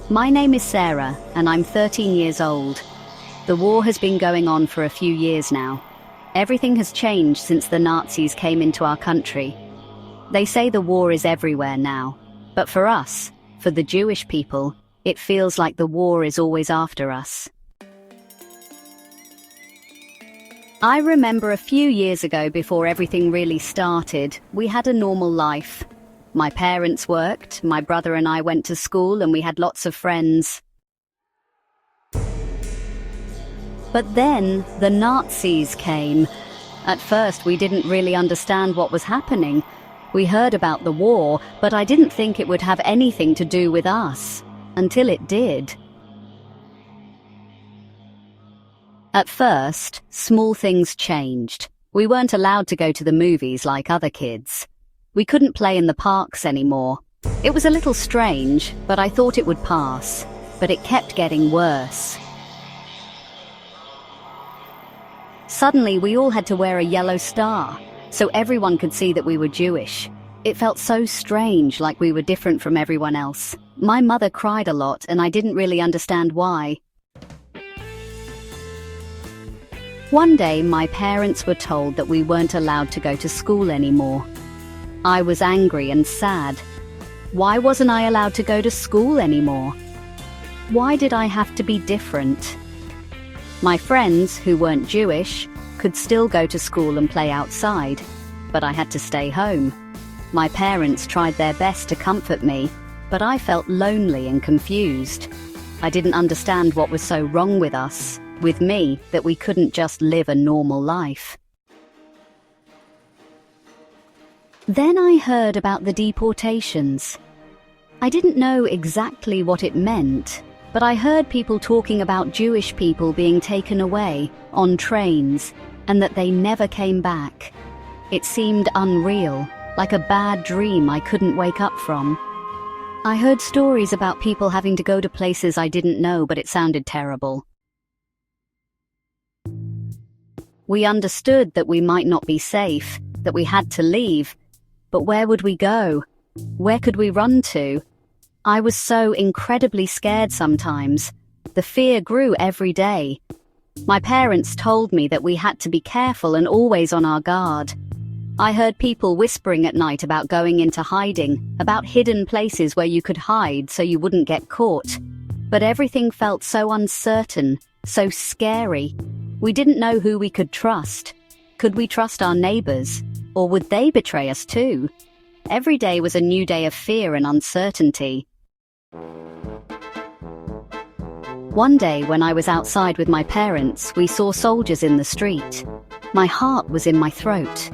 My name is Sarah, and I'm 13 years old. The war has been going on for a few years now. Everything has changed since the Nazis came into our country. They say the war is everywhere now, but for us, for the Jewish people, it feels like the war is always after us. I remember a few years ago, before everything really started, we had a normal life. My parents worked, my brother and I went to school, and we had lots of friends. But then the Nazis came. At first, we didn't really understand what was happening. We heard about the war, but I didn't think it would have anything to do with us, until it did. At first, small things changed. We weren't allowed to go to the movies like other kids. We couldn't play in the parks anymore. It was a little strange, but I thought it would pass. But it kept getting worse. Suddenly, we all had to wear a yellow star, so everyone could see that we were Jewish. It felt so strange, like we were different from everyone else. My mother cried a lot, and I didn't really understand why. One day, my parents were told that we weren't allowed to go to school anymore. I was angry and sad. Why wasn't I allowed to go to school anymore? Why did I have to be different? My friends, who weren't Jewish, could still go to school and play outside, but I had to stay home. My parents tried their best to comfort me, but I felt lonely and confused. I didn't understand what was so wrong with us, with me, that we couldn't just live a normal life. Then I heard about the deportations. I didn't know exactly what it meant, but I heard people talking about Jewish people being taken away on trains and that they never came back. It seemed unreal, like a bad dream I couldn't wake up from. I heard stories about people having to go to places I didn't know, but it sounded terrible. We understood that we might not be safe, that we had to leave. But where would we go? Where could we run to? I was so incredibly scared sometimes. The fear grew every day. My parents told me that we had to be careful and always on our guard. I heard people whispering at night about going into hiding, about hidden places where you could hide so you wouldn't get caught. But everything felt so uncertain, so scary. We didn't know who we could trust. Could we trust our neighbors? Or would they betray us too? Every day was a new day of fear and uncertainty. One day, when I was outside with my parents, we saw soldiers in the street. My heart was in my throat.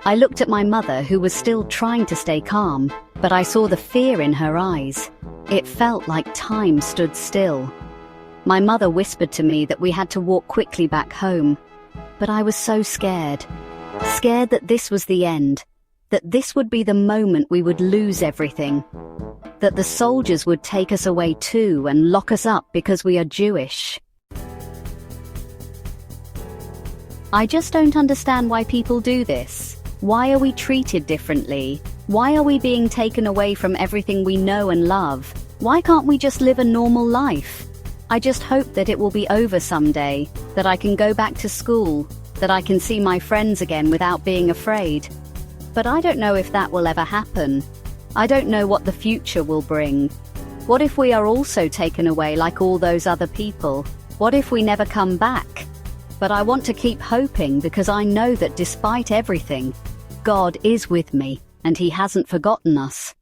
I looked at my mother, who was still trying to stay calm, but I saw the fear in her eyes. It felt like time stood still. My mother whispered to me that we had to walk quickly back home, but I was so scared. Scared that this was the end, that this would be the moment we would lose everything, that the soldiers would take us away too and lock us up because we are Jewish. I just don't understand why people do this. Why are we treated differently? Why are we being taken away from everything we know and love? Why can't we just live a normal life? I just hope that it will be over someday, that I can go back to school, that I can see my friends again without being afraid. But I don't know if that will ever happen. I don't know what the future will bring. What if we are also taken away like all those other people? What if we never come back? But I want to keep hoping, because I know that despite everything, God is with me and He hasn't forgotten us.